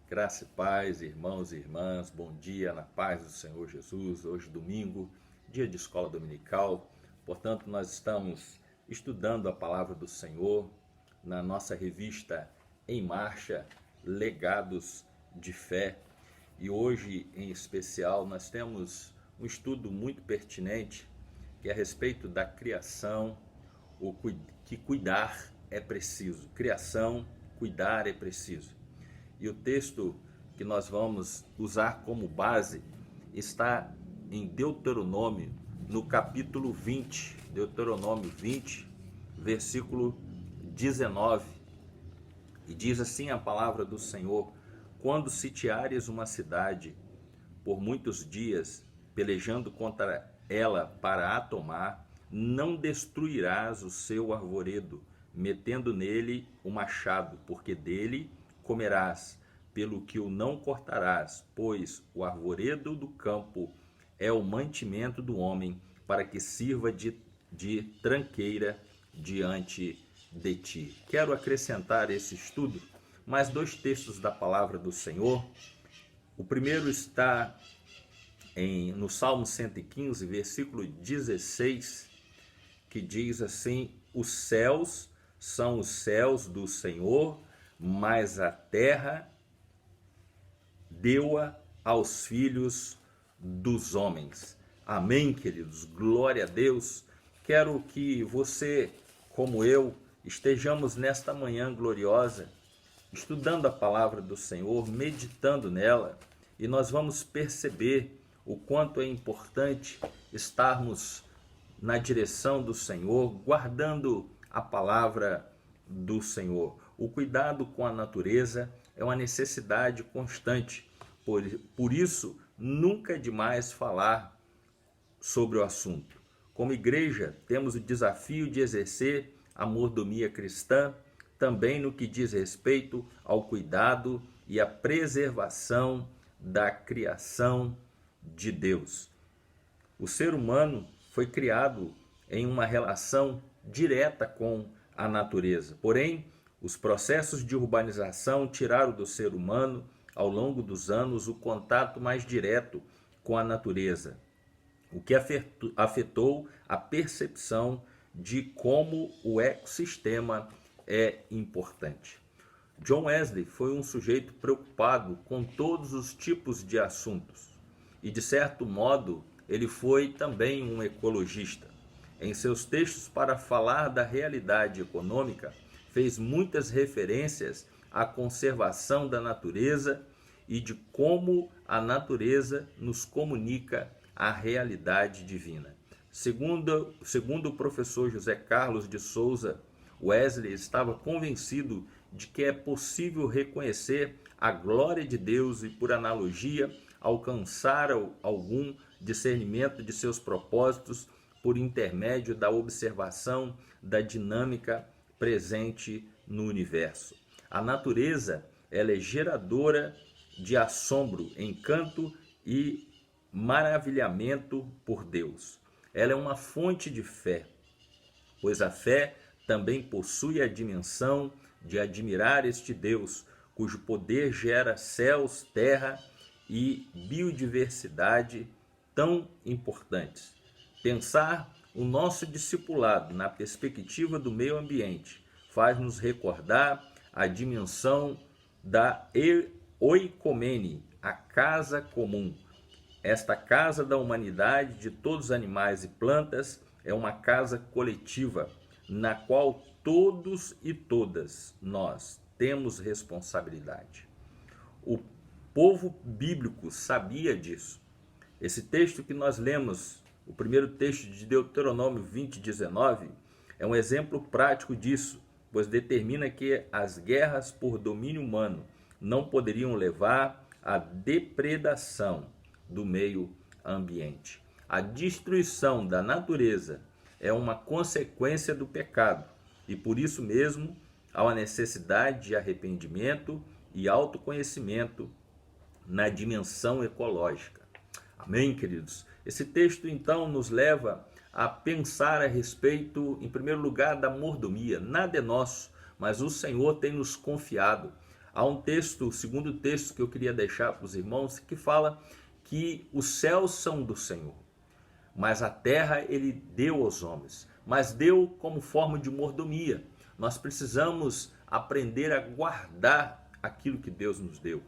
Graça e paz, irmãos e irmãs, bom dia na paz do Senhor Jesus. Hoje, domingo, dia de escola dominical. Portanto, nós estamos estudando a palavra do Senhor na nossa revista Em Marcha, Legados de Fé. E hoje, em especial, nós temos um estudo muito pertinente que é a respeito da criação, que cuidar é preciso. Criação, cuidar é preciso. E o texto que nós vamos usar como base está em Deuteronômio, no capítulo 20, Deuteronômio 20, versículo 19. E diz assim a palavra do Senhor: quando sitiares uma cidade por muitos dias, pelejando contra ela para a tomar, não destruirás o seu arvoredo, metendo nele o machado, porque dele comerás, pelo que o não cortarás, pois o arvoredo do campo é o mantimento do homem, para que sirva de tranqueira diante de ti. Quero acrescentar esse estudo mais dois textos da palavra do Senhor. O primeiro está no Salmo 115, versículo 16, que diz assim: os céus são os céus do Senhor, mas a terra deu-a aos filhos dos homens. Amém, queridos? Glória a Deus. Quero que você, como eu, estejamos nesta manhã gloriosa, estudando a palavra do Senhor, meditando nela, e nós vamos perceber o quanto é importante estarmos na direção do Senhor, guardando a palavra do Senhor. O cuidado com a natureza é uma necessidade constante. Por isso, nunca é demais falar sobre o assunto. Como igreja, temos o desafio de exercer a mordomia cristã, também no que diz respeito ao cuidado e à preservação da criação de Deus. O ser humano foi criado em uma relação direta com a natureza. Porém, os processos de urbanização tiraram do ser humano, ao longo dos anos, o contato mais direto com a natureza, o que afetou a percepção de como o ecossistema é importante. John Wesley foi um sujeito preocupado com todos os tipos de assuntos e, de certo modo, ele foi também um ecologista. Em seus textos para falar da realidade econômica, fez muitas referências à conservação da natureza e de como a natureza nos comunica a realidade divina. Segundo o professor José Carlos de Souza, Wesley estava convencido de que é possível reconhecer a glória de Deus e, por analogia, alcançar algum discernimento de seus propósitos por intermédio da observação da dinâmica presente no universo. A natureza, ela é geradora de assombro, encanto e maravilhamento por Deus. Ela é uma fonte de fé, pois a fé também possui a dimensão de admirar este Deus, cujo poder gera céus, terra e biodiversidade tão importantes. Pensar o nosso discipulado na perspectiva do meio ambiente faz-nos recordar a dimensão da oikomene, a casa comum. Esta casa da humanidade, de todos os animais e plantas, é uma casa coletiva, na qual todos e todas nós temos responsabilidade. O povo bíblico sabia disso. Esse texto que nós lemos, o primeiro texto de Deuteronômio 20, 19, é um exemplo prático disso, pois determina que as guerras por domínio humano não poderiam levar à depredação do meio ambiente. A destruição da natureza é uma consequência do pecado e, por isso mesmo, há uma necessidade de arrependimento e autoconhecimento na dimensão ecológica. Amém, queridos? Esse texto, então, nos leva a pensar a respeito, em primeiro lugar, da mordomia. Nada é nosso, mas o Senhor tem nos confiado. Há um texto, o segundo texto que eu queria deixar para os irmãos, que fala que os céus são do Senhor, mas a terra ele deu aos homens, mas deu como forma de mordomia. Nós precisamos aprender a guardar aquilo que Deus nos deu,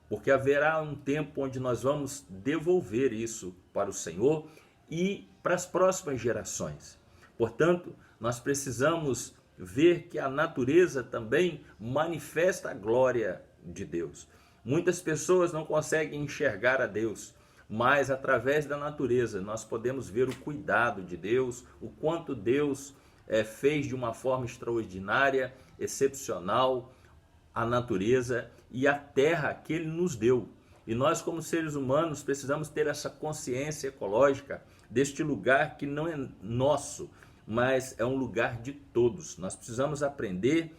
porque haverá um tempo onde nós vamos devolver isso para o Senhor e para as próximas gerações. Portanto, nós precisamos ver que a natureza também manifesta a glória de Deus. Muitas pessoas não conseguem enxergar a Deus, mas através da natureza nós podemos ver o cuidado de Deus, o quanto Deus fez de uma forma extraordinária, excepcional, a natureza e a terra que Ele nos deu. E nós, como seres humanos, precisamos ter essa consciência ecológica deste lugar que não é nosso, mas é um lugar de todos. Nós precisamos aprender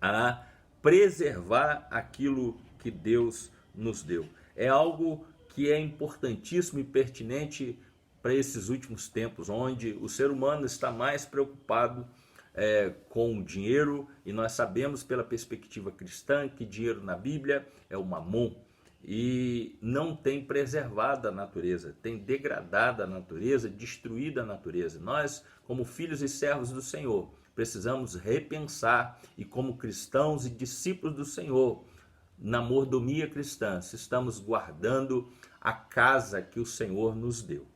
a preservar aquilo que Deus nos deu. É algo que é importantíssimo e pertinente para esses últimos tempos, onde o ser humano está mais preocupado com o dinheiro, e nós sabemos pela perspectiva cristã que dinheiro na Bíblia é o mamon, e não tem preservado a natureza, tem degradado a natureza, destruído a natureza. Nós, como filhos e servos do Senhor, precisamos repensar, e como cristãos e discípulos do Senhor, na mordomia cristã, se estamos guardando a casa que o Senhor nos deu.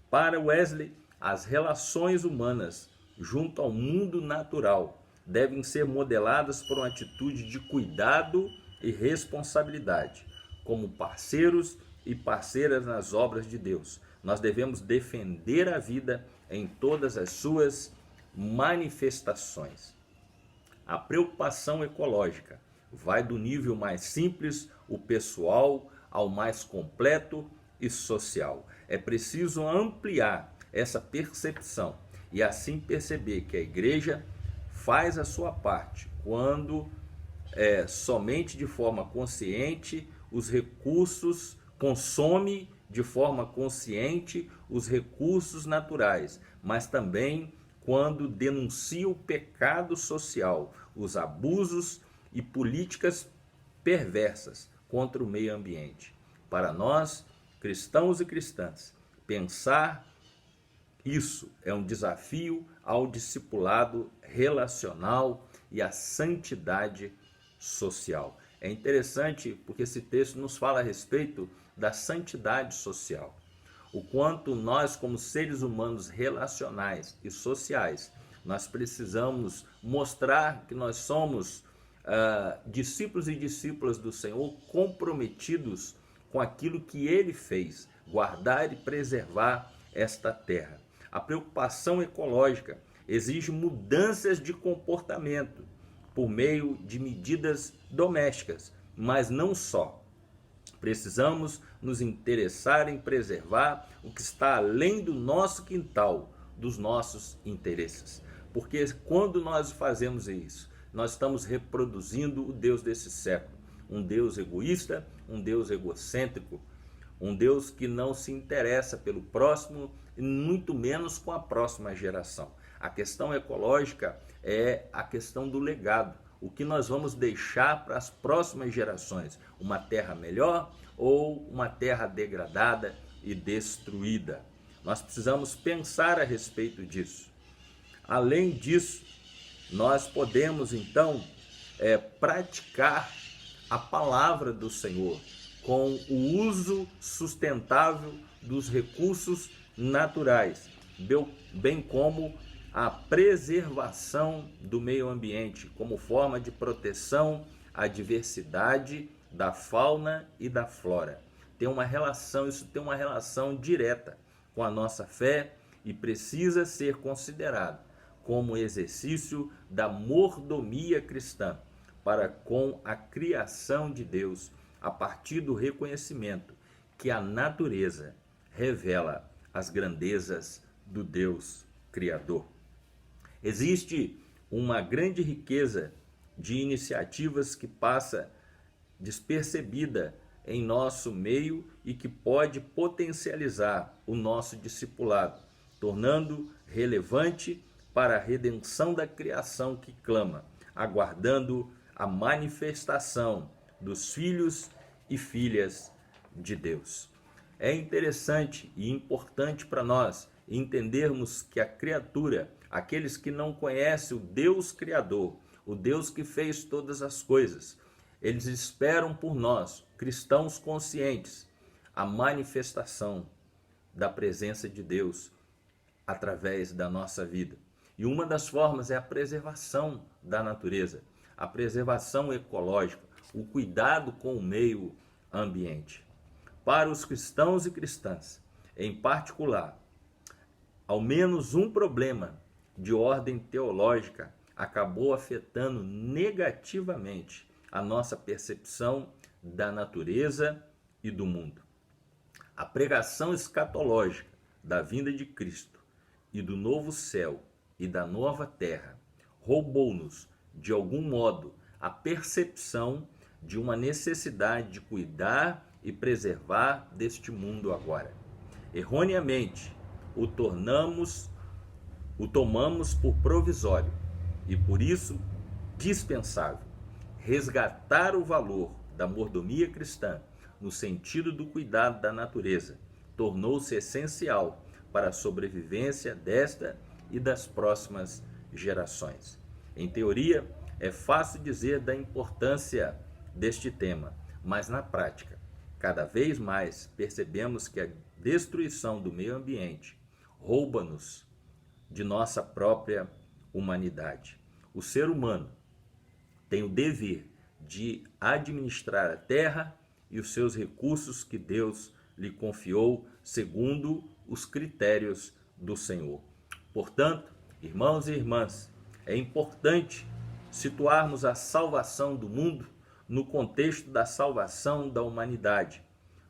Para Wesley, as relações humanas junto ao mundo natural devem ser modeladas por uma atitude de cuidado e responsabilidade. Como parceiros e parceiras nas obras de Deus, nós devemos defender a vida em todas as suas manifestações. A preocupação ecológica vai do nível mais simples, o pessoal, ao mais completo e social. É preciso ampliar essa percepção e assim perceber que a igreja faz a sua parte quando somente de forma consciente os recursos, consome de forma consciente os recursos naturais, mas também quando denuncia o pecado social, os abusos e políticas perversas contra o meio ambiente. Para nós, cristãos e cristãs, pensar isso é um desafio ao discipulado relacional e à santidade social. É interessante porque esse texto nos fala a respeito da santidade social. O quanto nós, como seres humanos relacionais e sociais, nós precisamos mostrar que nós somos discípulos e discípulas do Senhor comprometidos com aquilo que Ele fez, guardar e preservar esta terra. A preocupação ecológica exige mudanças de comportamento por meio de medidas domésticas, mas não só. Precisamos nos interessar em preservar o que está além do nosso quintal, dos nossos interesses. Porque quando nós fazemos isso, nós estamos reproduzindo o Deus desse século. Um Deus egoísta, um Deus egocêntrico, um Deus que não se interessa pelo próximo e muito menos com a próxima geração. A questão ecológica é a questão do legado. O que nós vamos deixar para as próximas gerações? Uma terra melhor ou uma terra degradada e destruída? Nós precisamos pensar a respeito disso. Além disso, nós podemos então praticar a palavra do Senhor com o uso sustentável dos recursos naturais, bem como a preservação do meio ambiente como forma de proteção à diversidade da fauna e da flora. Isso tem uma relação direta com a nossa fé e precisa ser considerado como exercício da mordomia cristã para com a criação de Deus, a partir do reconhecimento que a natureza revela as grandezas do Deus Criador. Existe uma grande riqueza de iniciativas que passa despercebida em nosso meio e que pode potencializar o nosso discipulado, tornando relevante para a redenção da criação que clama, aguardando a manifestação dos filhos e filhas de Deus. É interessante e importante para nós entendermos que a criatura, aqueles que não conhecem o Deus Criador, o Deus que fez todas as coisas, eles esperam por nós, cristãos conscientes, a manifestação da presença de Deus através da nossa vida. E uma das formas é a preservação da natureza, a preservação ecológica, o cuidado com o meio ambiente. Para os cristãos e cristãs, em particular, ao menos um problema de ordem teológica acabou afetando negativamente a nossa percepção da natureza e do mundo. A pregação escatológica da vinda de Cristo e do novo céu e da nova terra roubou-nos, de algum modo, a percepção de uma necessidade de cuidar e preservar deste mundo agora. Erroneamente, o tomamos por provisório e por isso dispensável. Resgatar o valor da mordomia cristã no sentido do cuidado da natureza tornou-se essencial para a sobrevivência desta e das próximas gerações. Em teoria, é fácil dizer da importância deste tema, mas na prática, cada vez mais percebemos que a destruição do meio ambiente rouba-nos de nossa própria humanidade. O ser humano tem o dever de administrar a terra e os seus recursos que Deus lhe confiou segundo os critérios do Senhor. Portanto, irmãos e irmãs, é importante situarmos a salvação do mundo no contexto da salvação da humanidade,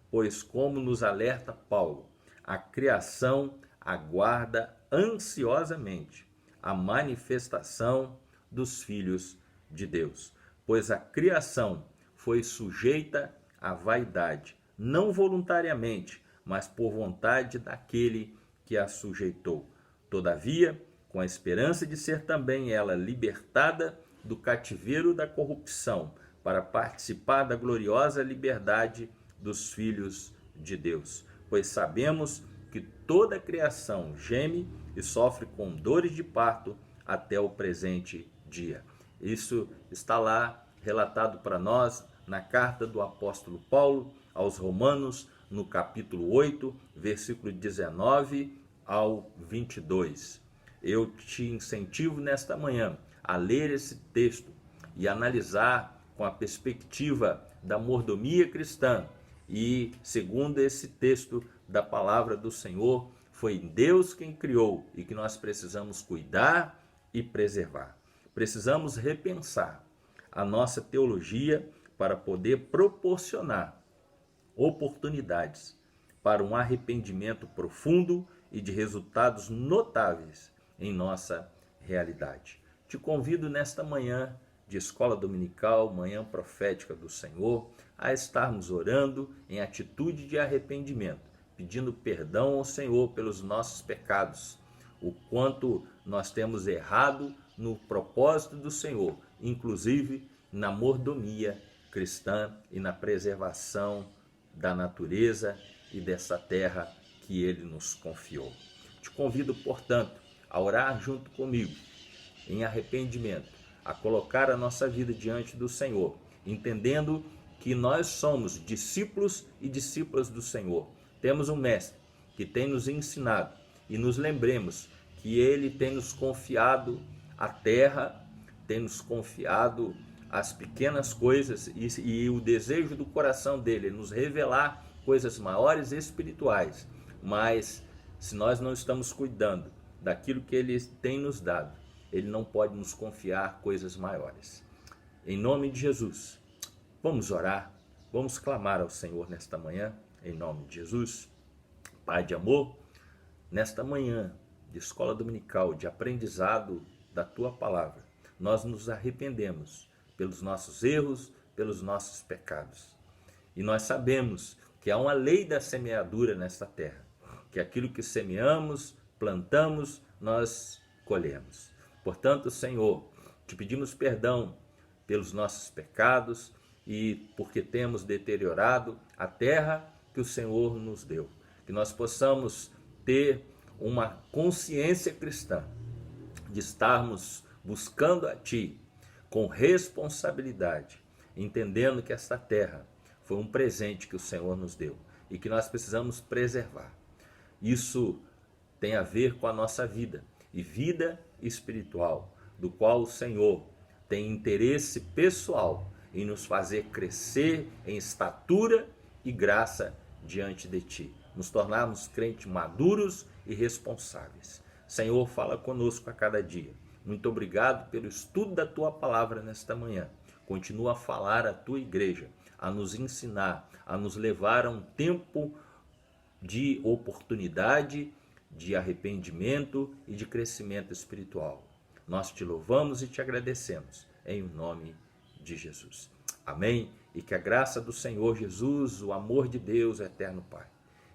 pois, como nos alerta Paulo, a criação aguarda ansiosamente a manifestação dos filhos de Deus, pois a criação foi sujeita à vaidade, não voluntariamente, mas por vontade daquele que a sujeitou. Todavia, com a esperança de ser também ela libertada do cativeiro da corrupção, para participar da gloriosa liberdade dos filhos de Deus. Pois sabemos que toda a criação geme e sofre com dores de parto até o presente dia. Isso está lá relatado para nós na carta do apóstolo Paulo aos Romanos, no capítulo 8, versículo 19 ao 22. Eu te incentivo nesta manhã a ler esse texto e analisar com a perspectiva da mordomia cristã e, segundo esse texto da palavra do Senhor, foi Deus quem criou e que nós precisamos cuidar e preservar. Precisamos repensar a nossa teologia para poder proporcionar oportunidades para um arrependimento profundo e de resultados notáveis em nossa realidade. Te convido nesta manhã de escola dominical, manhã profética do Senhor, a estarmos orando em atitude de arrependimento, pedindo perdão ao Senhor pelos nossos pecados, o quanto nós temos errado no propósito do Senhor, inclusive na mordomia cristã e na preservação da natureza e dessa terra que Ele nos confiou. Te convido, portanto, a orar junto comigo, em arrependimento, a colocar a nossa vida diante do Senhor, entendendo que nós somos discípulos e discípulas do Senhor. Temos um mestre que tem nos ensinado e nos lembremos que Ele tem nos confiado a terra, tem nos confiado as pequenas coisas e o desejo do coração dele é nos revelar coisas maiores e espirituais. Mas se nós não estamos cuidando daquilo que Ele tem nos dado, Ele não pode nos confiar coisas maiores. Em nome de Jesus, vamos orar, vamos clamar ao Senhor nesta manhã, em nome de Jesus. Pai de amor, nesta manhã de escola dominical, de aprendizado da Tua Palavra, nós nos arrependemos pelos nossos erros, pelos nossos pecados. E nós sabemos que há uma lei da semeadura nesta terra, que aquilo que semeamos, plantamos, nós colhemos. Portanto, Senhor, te pedimos perdão pelos nossos pecados e porque temos deteriorado a terra que o Senhor nos deu. Que nós possamos ter uma consciência cristã de estarmos buscando a Ti com responsabilidade, entendendo que esta terra foi um presente que o Senhor nos deu e que nós precisamos preservar. Isso tem a ver com a nossa vida e vida espiritual, do qual o Senhor tem interesse pessoal em nos fazer crescer em estatura e graça diante de Ti, nos tornarmos crentes maduros e responsáveis. Senhor, fala conosco a cada dia. Muito obrigado pelo estudo da Tua palavra nesta manhã. Continua a falar à Tua igreja, a nos ensinar, a nos levar a um tempo de oportunidade, de arrependimento e de crescimento espiritual. Nós te louvamos e te agradecemos, em nome de Jesus. Amém? E que a graça do Senhor Jesus, o amor de Deus, o eterno Pai,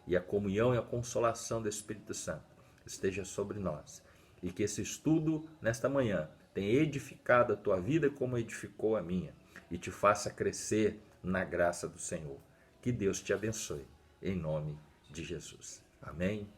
e a comunhão e a consolação do Espírito Santo esteja sobre nós. E que esse estudo, nesta manhã, tenha edificado a tua vida como edificou a minha, e te faça crescer na graça do Senhor. Que Deus te abençoe, em nome de Jesus. Amém?